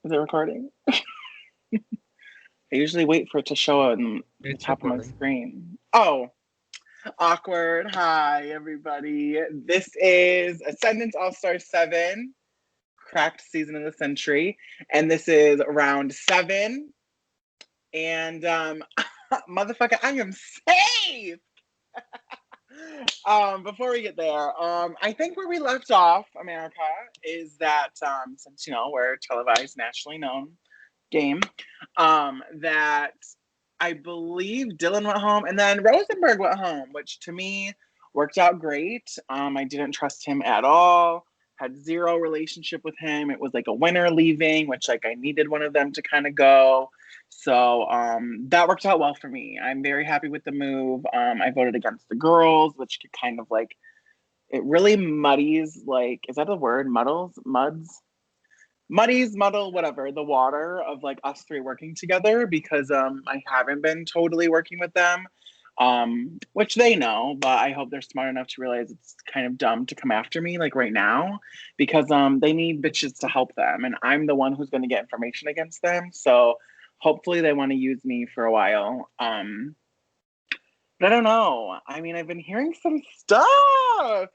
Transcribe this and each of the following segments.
Is it recording? I usually wait for it to show on the It's top of my recording. screen. Oh, awkward. Hi, everybody. This is Ascendance All Star 7, cracked season of the century. And this is round 7. And, motherfucker, I am safe. Before we get there, I think where we left off, America, is that since we're a televised, nationally known game, that I believe Dylan went home and then Rosenberg went home, which to me worked out great. I didn't trust him at all. Had zero relationship with him. It was like a winner leaving, which like I needed one of them to kind of go. So that worked out well for me. I'm very happy with the move. I voted against the girls, which could kind of like it really muddies, like, is that a word? Muddle, whatever, the water of like us three working together because I haven't been totally working with them. Which they know, but I hope they're smart enough to realize it's kind of dumb to come after me like right now because they need bitches to help them and I'm the one who's going to get information against them. So hopefully they want to use me for a while. But I don't know. I mean, I've been hearing some stuff.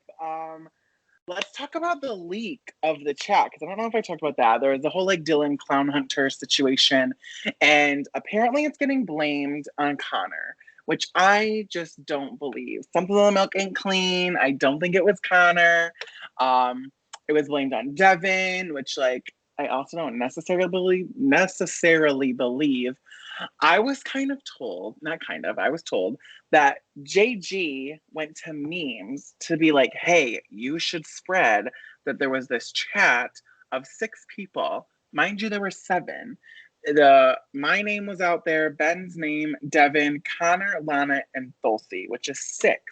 Let's talk about the leak of the chat because I don't know if I talked about that. There was a whole like Dylan Clown Hunter situation, and apparently it's getting blamed on Connor, which I just don't believe. Something of the milk ain't clean. I don't think it was Connor. It was blamed on Devin, which like I also don't necessarily believe. I was kind of told, not kind of, I was told that JG went to memes to be like, hey, you should spread that there was this chat of 6 people. Mind you, there were 7. My name was out there, Ben's name, Devin, Connor, Lana, and Thulsi, which is 6.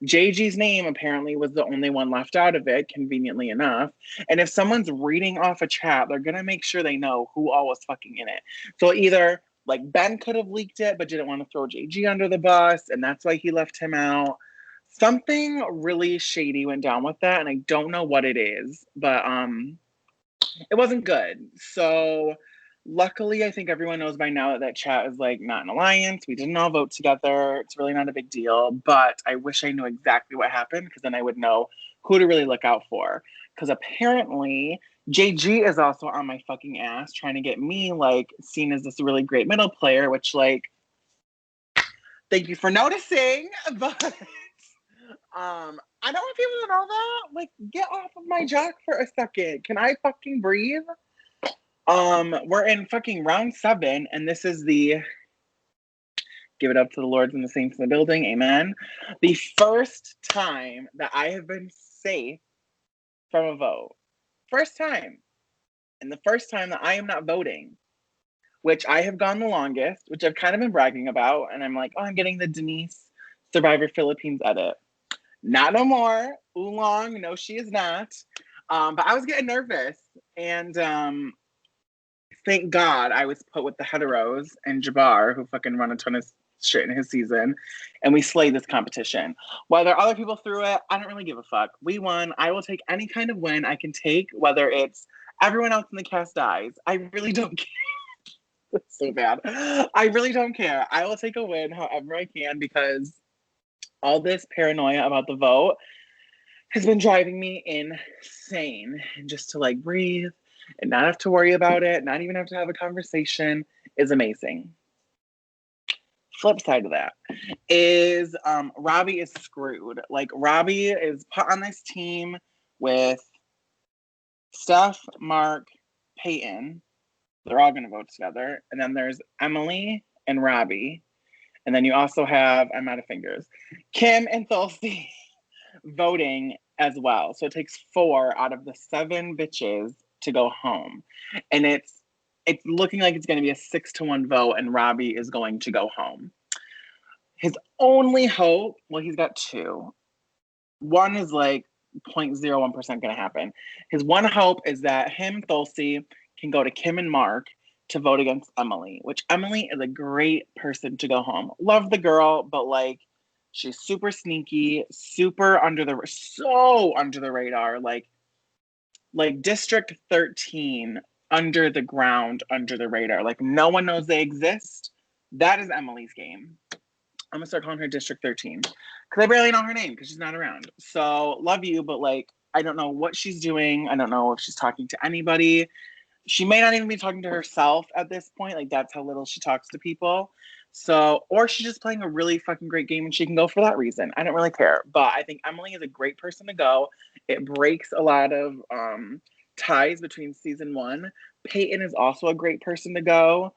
JG's name apparently was the only one left out of it, conveniently enough. And if someone's reading off a chat, they're gonna make sure they know who all was fucking in it. So either like Ben could have leaked it, but didn't want to throw JG under the bus, and that's why he left him out. Something really shady went down with that, and I don't know what it is, but it wasn't good. So luckily, I think everyone knows by now that that chat is like not an alliance. We didn't all vote together. It's really not a big deal, but I wish I knew exactly what happened because then I would know who to really look out for. Because apparently JG is also on my fucking ass trying to get me like seen as this really great middle player, which like thank you for noticing, but I don't want people to know that. Like, get off of my jock for a second. Can I fucking breathe? We're in fucking round 7, and this is the give it up to the Lords and the Saints in the building, amen. The first time that I have been safe from a vote. First time. And the first time that I am not voting, which I have gone the longest, which I've kind of been bragging about, and I'm like, oh, I'm getting the Denise Survivor Philippines edit. Not no more. Oolong, no, she is not. But I was getting nervous, and thank God I was put with the heteros and Jabbar, who fucking run a ton of shit in his season, and we slayed this competition. Whether other people threw it, I don't really give a fuck. We won. I will take any kind of win I can take, whether it's everyone else in the cast dies. I really don't care. That's so bad. I really don't care. I will take a win however I can because all this paranoia about the vote has been driving me insane. And just to like breathe and not have to worry about it, not even have to have a conversation is amazing. Flip side of that is Robbie is screwed. Like Robbie is put on this team with Steph, Mark, Peyton. They're all going to vote together. And then there's Emily and Robbie. And then you also have, I'm out of fingers, Kim and Thulsi voting as well. So it takes 4 out of the 7 bitches to go home. And it's looking like it's going to be a 6-1 vote and Robbie is going to go home. His only hope, well, he's got 2. One is like 0.01% going to happen. His one hope is that him, Thulsi, can go to Kim and Mark to vote against Emily, which Emily is a great person to go home. Love the girl, but like She's super sneaky, so under the radar, like District 13, under the ground, under the radar. Like no one knows they exist. That is Emily's game. I'm gonna start calling her District 13 because I barely know her name because she's not around. So love you, but like I don't know what she's doing. I don't know if she's talking to anybody. She may not even be talking to herself at this point. Like that's how little she talks to people. So, or she's just playing a really fucking great game and she can go for that reason. I don't really care. But I think Emily is a great person to go. It breaks a lot of ties between season one. Peyton is also a great person to go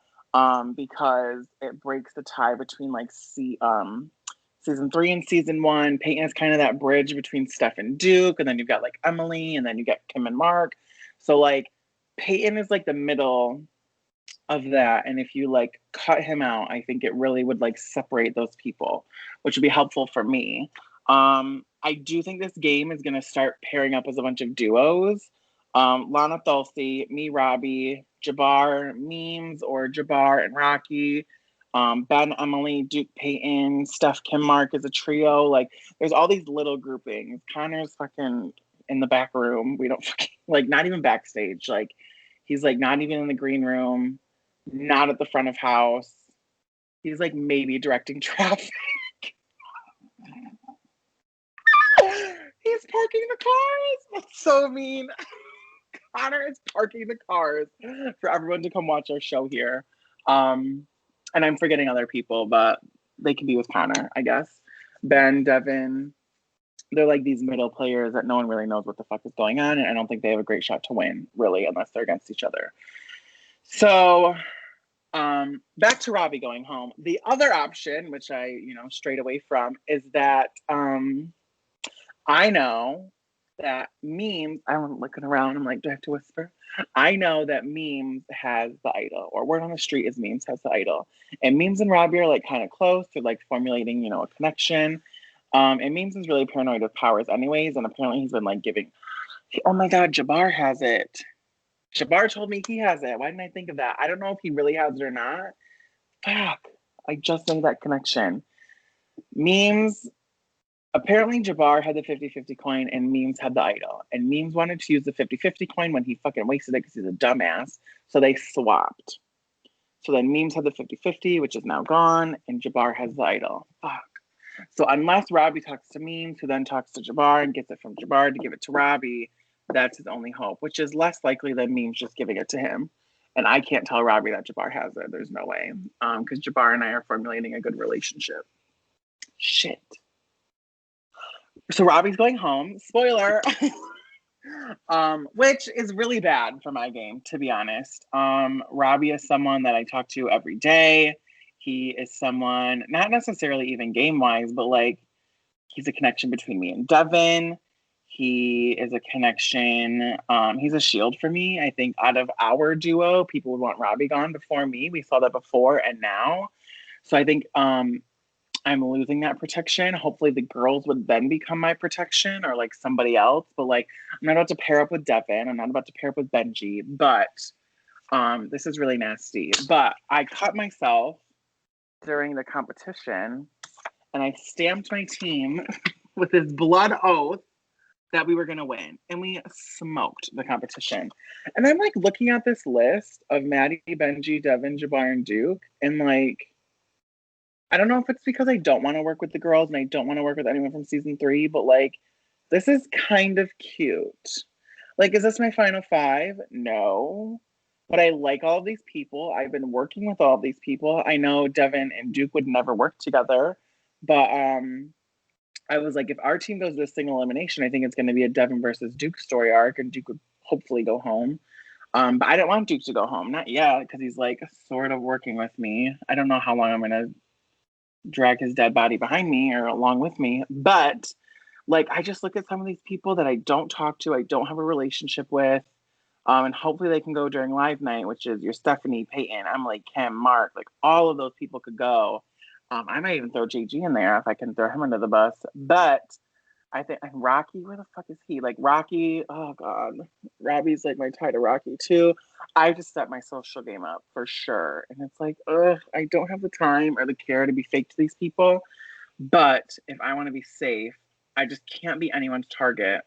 because it breaks the tie between like season three and season one. Peyton is kind of that bridge between Steph and Duke, and then you've got like Emily, and then you get Kim and Mark. So like Peyton is like the middle of that, and if you like cut him out, I think it really would like separate those people, which would be helpful for me. I do think this game is going to start pairing up as a bunch of duos. Lana Thulsi, me, Robbie, Jabbar, Memes, or Jabbar and Rocky, Ben, Emily, Duke, Peyton, Steph, Kim, Mark is a trio. Like, there's all these little groupings. Connor's fucking in the back room. We don't fucking, like, not even backstage. Like, he's like not even in the green room, not at the front of house. He's like maybe directing traffic. He's parking the cars. That's so mean. Connor is parking the cars for everyone to come watch our show here. And I'm forgetting other people, but they can be with Connor, I guess. Ben, Devin, they're like these middle players that no one really knows what the fuck is going on, and I don't think they have a great shot to win, really, unless they're against each other. So, back to Robbie going home. The other option, which I, strayed away from, is that I know that Memes, I'm looking around, I'm like, do I have to whisper? I know that Memes has the idol, or word on the street is Memes has the idol. And Memes and Robbie are like kind of close. They're like formulating, a connection. And Memes is really paranoid with powers anyways, and apparently he's been like giving, oh my God, Jabbar has it. Jabbar told me he has it. Why didn't I think of that? I don't know if he really has it or not. Fuck. I just made that connection. Memes, apparently Jabbar had the 50-50 coin and Memes had the idol. And Memes wanted to use the 50-50 coin when he fucking wasted it because he's a dumbass. So they swapped. So then Memes had the 50-50, which is now gone, and Jabbar has the idol. Fuck. So unless Robbie talks to Memes, who then talks to Jabbar and gets it from Jabbar to give it to Robbie, that's his only hope, which is less likely than Memes just giving it to him. And I can't tell Robbie that Jabbar has it. There's no way. Because Jabbar and I are formulating a good relationship. Shit. So Robbie's going home. Spoiler. Which is really bad for my game, to be honest. Robbie is someone that I talk to every day. He is someone, not necessarily even game-wise, but like he's a connection between me and Devin. He is a connection. He's a shield for me. I think out of our duo, people would want Robbie gone before me. We saw that before and now. So I think I'm losing that protection. Hopefully the girls would then become my protection or like somebody else. But like I'm not about to pair up with Devin. I'm not about to pair up with Benji. But this is really nasty. But I cut myself during the competition and I stamped my team with this blood oath that we were going to win. And we smoked the competition. And I'm like looking at this list of Matty, Benji, Devin, Jabbar, and Duke. And like, I don't know if it's because I don't want to work with the girls and I don't want to work with anyone from season 3, but like, this is kind of cute. Like, is this my final 5? No. But I like all of these people. I've been working with all of these people. I know Devin and Duke would never work together, but I was like, if our team goes to a single elimination, I think it's going to be a Devin versus Duke story arc, and Duke would hopefully go home. But I don't want Duke to go home, not yet, because he's like sort of working with me. I don't know how long I'm going to drag his dead body behind me or along with me, but like I just look at some of these people that I don't talk to, I don't have a relationship with. And hopefully they can go during live night, which is your Stephanie, Peyton, Emily, Kim, Mark, like all of those people could go. I might even throw JG in there if I can throw him under the bus. But I think Rocky, where the fuck is he? Like Rocky, oh God. Robbie's like my tie to Rocky too. I just set my social game up for sure. And it's like, ugh, I don't have the time or the care to be fake to these people. But if I want to be safe, I just can't be anyone's target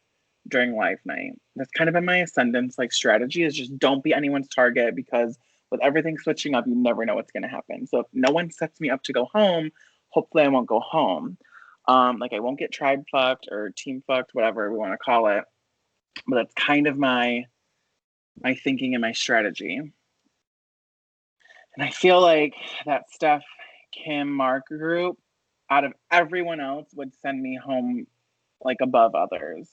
during live night. That's kind of been my ascendance like strategy, is just don't be anyone's target, because with everything switching up, you never know what's going to happen. So if no one sets me up to go home, hopefully I won't go home. Like I won't get tribe fucked or team fucked, whatever we want to call it. But that's kind of my thinking and my strategy. And I feel like that Steph, Kim, Mark group, out of everyone else, would send me home like above others.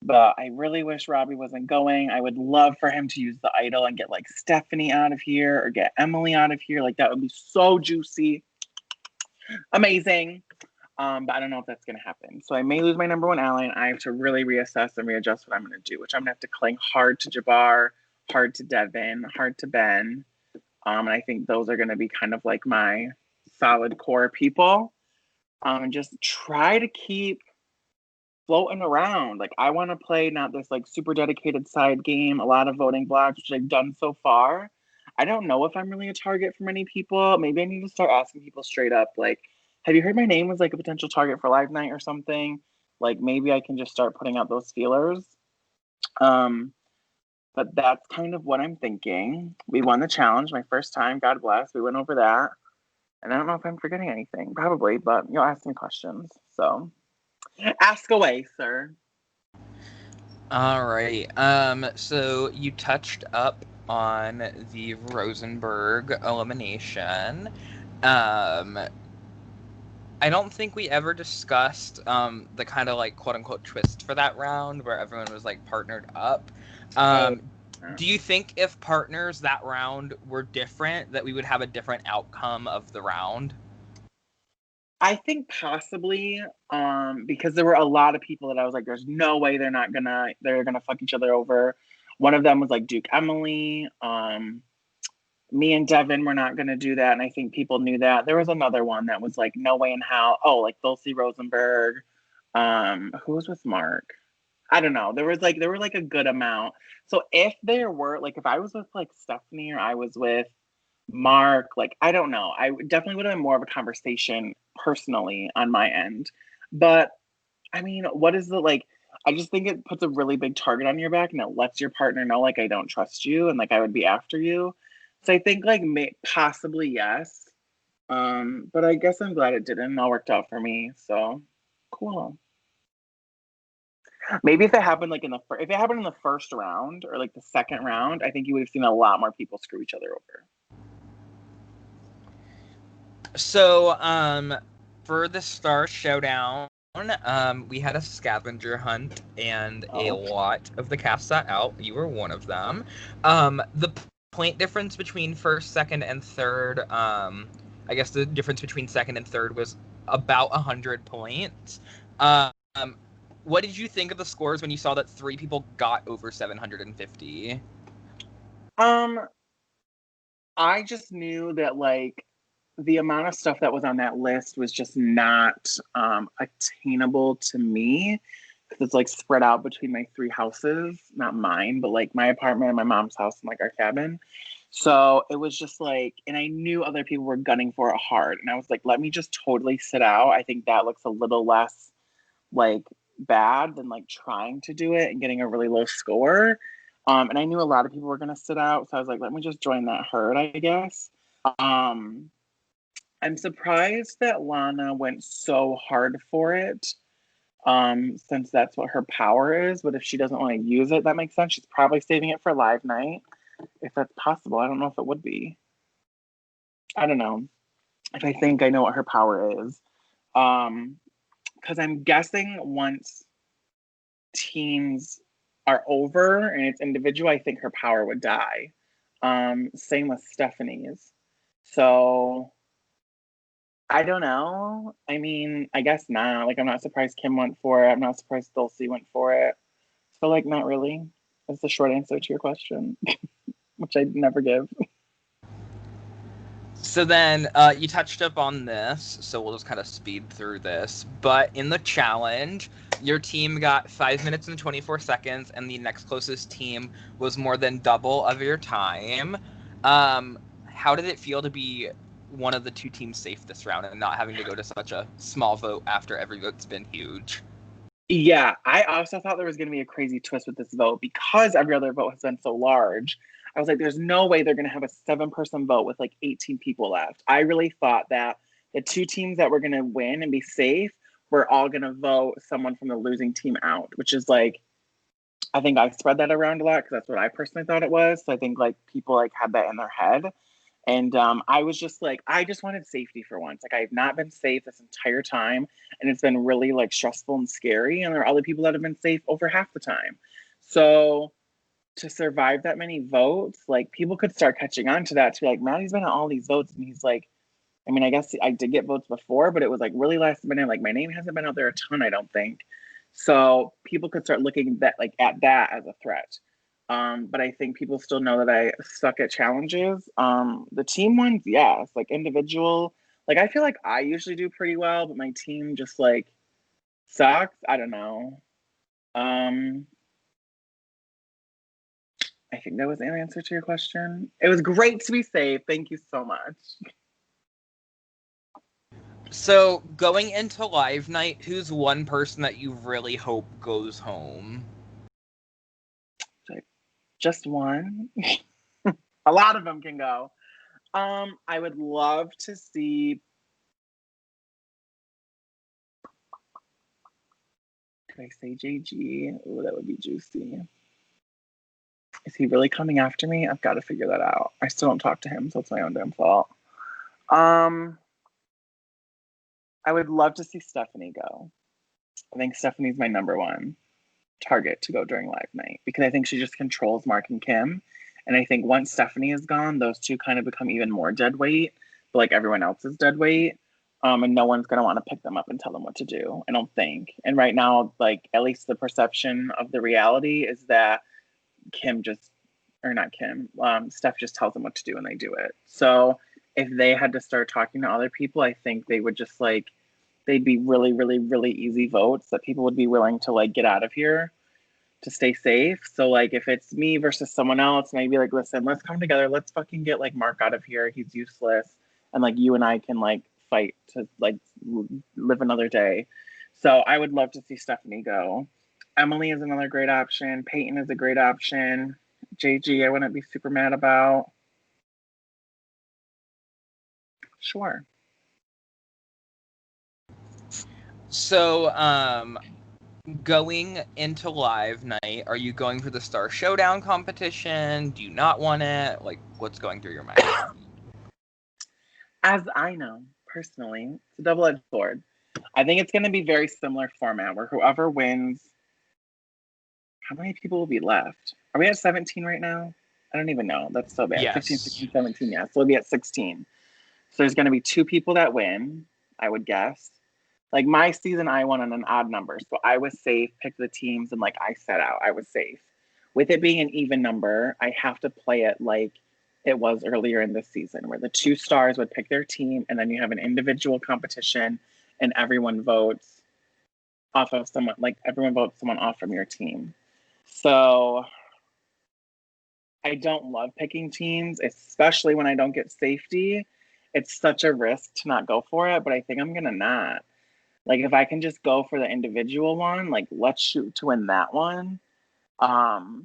But I really wish Robbie wasn't going. I would love for him to use the idol and get like Stephanie out of here or get Emily out of here. Like that would be so juicy. Amazing. But I don't know if that's going to happen. So I may lose my number one ally, and I have to really reassess and readjust what I'm going to do, which I'm going to have to cling hard to Jabbar, hard to Devin, hard to Ben. And I think those are going to be kind of like my solid core people. And just try to keep floating around. Like I want to play not this like super dedicated side game, a lot of voting blocks, which I've done so far. I don't know if I'm really a target for many people. Maybe I need to start asking people straight up, like, have you heard my name was like a potential target for live night or something? Like maybe I can just start putting out those feelers. But that's kind of what I'm thinking. We won the challenge my first time. God bless. We went over that. And I don't know if I'm forgetting anything. Probably, but you'll ask me questions. So ask away, sir. All right. So you touched up on the Rosenberg elimination. Um, I don't think we ever discussed the kind of like quote unquote twist for that round where everyone was like partnered up. Oh. Do you think if partners that round were different, that we would have a different outcome of the round? I think possibly, because there were a lot of people that I was like, there's no way they're gonna fuck each other over. One of them was like Duke Emily. Me and Devin were not gonna do that, and I think people knew that. There was another one that was like, no way in hell. Oh, like Dulcie Rosenberg. Who was with Mark? I don't know. There were like a good amount. So if there were like, if I was with like Stephanie or I was with Mark, like I don't know, I definitely would have been more of a conversation personally on my end. But I mean, what is the like? I just think it puts a really big target on your back, and it lets your partner know like I don't trust you and like I would be after you. So I think like possibly yes. But I guess I'm glad it didn't. It all worked out for me. So cool. Maybe if it happened like if it happened in the first round or like the second round, I think you would have seen a lot more people screw each other over. So, for the Star Showdown, we had a scavenger hunt, and a Oh. lot of the cast sat out. You were one of them. The point difference between first, second, and third, I guess the difference between second and third was about 100 points. Um, what did you think of the scores when you saw that 3 people got over 750? I just knew that like the amount of stuff that was on that list was just not attainable to me, because it's like spread out between my 3 houses, not mine, but like my apartment and my mom's house and like our cabin. So it was just like, and I knew other people were gunning for it hard, and I was like, let me just totally sit out. I think that looks a little less like bad than like trying to do it and getting a really low score. And I knew a lot of people were gonna sit out, so I was like, let me just join that herd, I guess. Um, I'm surprised that Lana went so hard for it, since that's what her power is. But if she doesn't want to use it, that makes sense. She's probably saving it for live night, if that's possible. I don't know if it would be. I don't know if I think I know what her power is. Because I'm guessing once teams are over and it's individual, I think her power would die. Same with Stephanie's. So I don't know. I mean, I guess not. Like, I'm not surprised Kim went for it. I'm not surprised Dulcie went for it. So, like, not really. That's the short answer to your question, which I never give. So then you touched up on this, so we'll just kind of speed through this. But in the challenge, your team got 5 minutes and 24 seconds, and the next closest team was more than double of your time. How did it feel to be one of the two teams safe this round and not having to go to such a small vote after every vote's been huge. Yeah, I also thought there was going to be a crazy twist with this vote because every other vote has been so large. I was like, there's no way they're going to have a 7-person vote with like 18 people left. I really thought that the two teams that were going to win and be safe were all going to vote someone from the losing team out, which is like, I think I spread that around a lot because that's what I personally thought it was. So I think like people like had that in their head. And I was just like, I just wanted safety for once. Like I have not been safe this entire time. And it's been really like stressful and scary. And there are other people that have been safe over half the time. So to survive that many votes, like people could start catching on to that, to be like, Matty's been at all these votes. And he's like, I mean, I guess I did get votes before, but it was like really last minute. Like my name hasn't been out there a ton, I don't think. So people could start looking at that as a threat. But I think people still know that I suck at challenges. The team ones, yes, like individual. Like I feel like I usually do pretty well, but my team just like sucks. I don't know. I think that was an answer to your question. It was great to be safe. Thank you so much. So, going into live night, who's one person that you really hope goes home? Just one. A lot of them can go. I would love to see. Could I say JG? Oh, that would be juicy. Is he really coming after me? I've got to figure that out. I still don't talk to him, so it's my own damn fault. I would love to see Stephanie go. I think Stephanie's my number one target to go during live night because I think she just controls Mark and Kim. And I think once Stephanie is gone, those two kind of become even more dead weight, but like everyone else is dead weight. And no one's gonna want to pick them up and tell them what to do, I don't think. And right now, like at least the perception of the reality is that Kim just, or not Kim, Steph just tells them what to do and they do it. So if they had to start talking to other people, I think they would just like, they'd be really, really, really easy votes that people would be willing to like get out of here to stay safe. So like if it's me versus someone else, maybe like, listen, let's come together. Let's fucking get like Mark out of here. He's useless. And like you and I can like fight to like live another day. So I would love to see Stephanie go. Emily is another great option. Peyton is a great option. JG, I wouldn't be super mad about. Sure. So, going into live night, are you going for the Star Showdown competition? Do you not want it? Like, what's going through your mind? As I know, personally, it's a double-edged sword. I think it's going to be very similar format where whoever wins, how many people will be left? Are we at 17 right now? I don't even know. That's so bad. Yes. 15, 16, 17, yeah. So we'll be at 16. So there's going to be 2 people that win, I would guess. Like my season, I won on an odd number. So I was safe, picked the teams, and like I set out, I was safe. With it being an even number, I have to play it like it was earlier in this season, where the 2 stars would pick their team, and then you have an individual competition, and everyone votes off of someone, like everyone votes someone off from your team. So I don't love picking teams, especially when I don't get safety. It's such a risk to not go for it, but I think I'm gonna not. Like if I can just go for the individual one, like let's shoot to win that one. And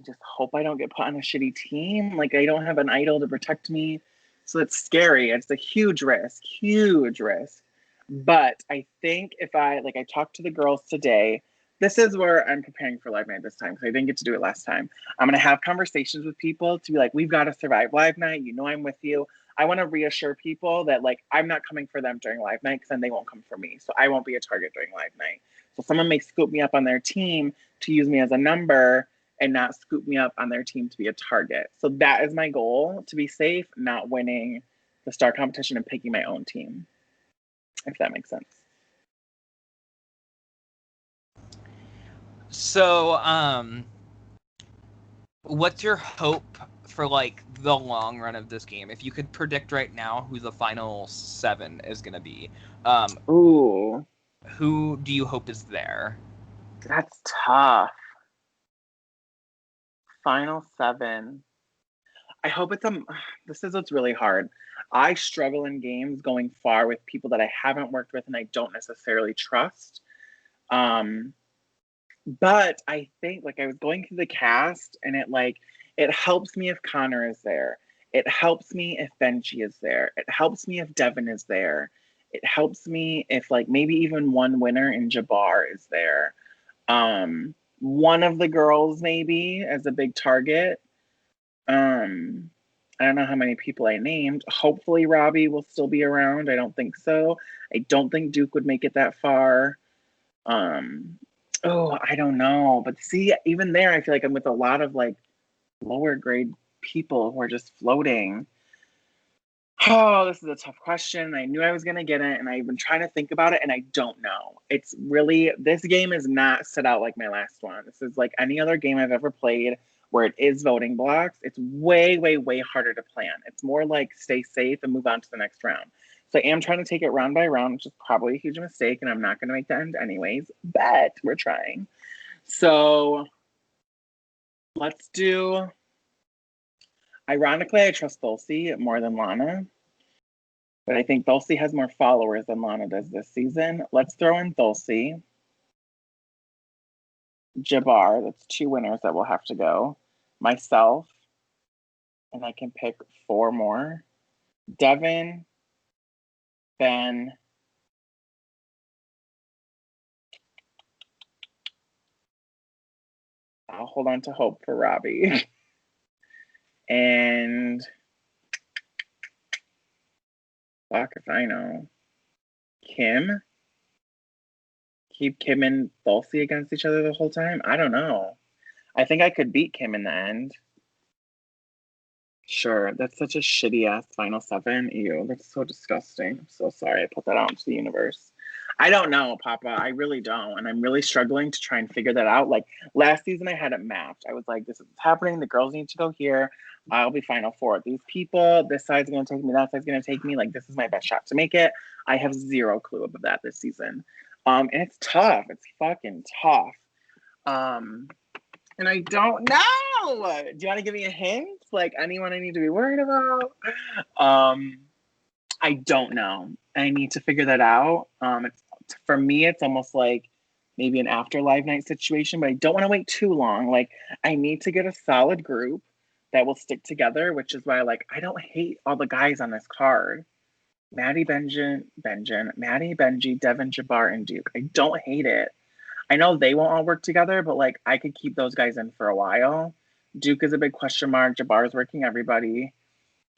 just hope I don't get put on a shitty team. Like I don't have an idol to protect me. So it's scary. It's a huge risk, huge risk. But I think if I talked to the girls today, this is where I'm preparing for live night this time because I didn't get to do it last time. I'm gonna have conversations with people to be like, we've got to survive live night. You know I'm with you. I want to reassure people that like I'm not coming for them during live night because then they won't come for me. So I won't be a target during live night. So someone may scoop me up on their team to use me as a number and not scoop me up on their team to be a target. So that is my goal, to be safe, not winning the star competition and picking my own team, if that makes sense. So, what's your hope for like the long run of this game? If you could predict right now who the final 7 is going to be, Ooh, who do you hope is there? that's tough. Final 7. I hope it's this is what's really hard. I struggle in games going far with people that I haven't worked with and I don't necessarily trust. Um, but I think like I was going through the cast and it helps me if Connor is there. It helps me if Benji is there. It helps me if Devin is there. It helps me if like maybe even one winner in Jabbar is there. One of the girls maybe as a big target. Um, I don't know how many people I named. Hopefully Robbie will still be around. I don't think so. I don't think Duke would make it that far. Um, oh, I don't know. But see, even there, I feel like I'm with a lot of like lower grade people who are just floating. Oh, this is a tough question. I knew I was going to get it, and I've been trying to think about it, and I don't know. It's really, this game is not set out like my last one. This is like any other game I've ever played where it is voting blocks. It's way, way, way harder to plan. It's more like stay safe and move on to the next round. So I am trying to take it round by round, which is probably a huge mistake, and I'm not going to make the end anyways, but we're trying. So let's do, ironically, I trust Dulcie more than Lana. But I think Dulcie has more followers than Lana does this season. Let's throw in Dulcie. Jabbar, that's 2 winners that will have to go. Myself, and I can pick 4 more. Devin, Ben, I'll hold on to hope for Robbie. And fuck if I know. Kim? Keep Kim and Dulcie against each other the whole time? I don't know. I think I could beat Kim in the end. Sure, that's such a shitty ass final 7. Ew, that's so disgusting. I'm so sorry I put that out into the universe. I don't know, Papa. I really don't. And I'm really struggling to try and figure that out. Like last season, I had it mapped. I was like, this is what's happening. The girls need to go here. I'll be final 4. These people, this side's going to take me, that side's going to take me. Like, this is my best shot to make it. I have 0 clue about that this season. And it's tough. It's fucking tough. And I don't know. Do you want to give me a hint? Like anyone I need to be worried about? I don't know. I need to figure that out. It's, for me, it's almost like maybe an after live night situation, but I don't want to wait too long. Like I need to get a solid group that will stick together, which is why like I don't hate all the guys on this card. Matty, Benji, Devin, Jabbar, and Duke. I don't hate it. I know they won't all work together, but like I could keep those guys in for a while. Duke is a big question mark. Jabbar's working everybody.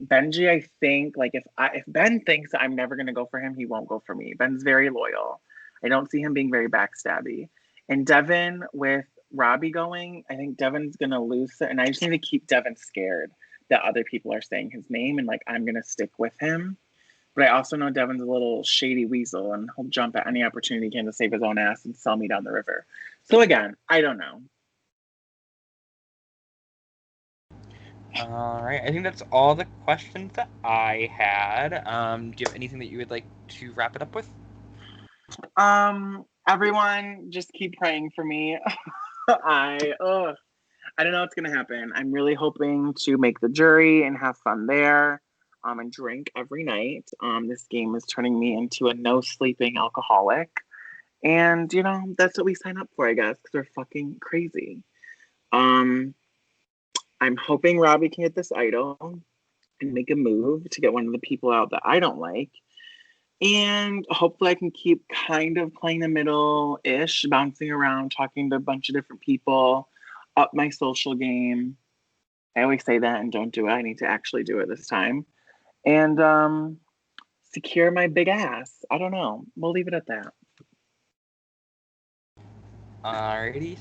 Benji, I think like if Ben thinks that I'm never gonna go for him, he won't go for me. Ben's very loyal. I don't see him being very backstabby. And Devin with Robbie going, I think Devin's gonna lose it, and I just need to keep Devin scared that other people are saying his name, and like I'm gonna stick with him. But I also know Devin's a little shady weasel and he'll jump at any opportunity he can to save his own ass and sell me down the river. So again, I don't know. All right. I think that's all the questions that I had. Do you have anything that you would like to wrap it up with? Everyone just keep praying for me. I don't know what's gonna happen. I'm really hoping to make the jury and have fun there. And drink every night. This game is turning me into a no sleeping alcoholic. And you know, that's what we sign up for, I guess, because we're fucking crazy. Um, I'm hoping Robbie can get this idol and make a move to get one of the people out that I don't like. And hopefully I can keep kind of playing the middle-ish, bouncing around, talking to a bunch of different people, up my social game. I always say that and don't do it. I need to actually do it this time. And secure my big ass. I don't know. We'll leave it at that. Alrighty.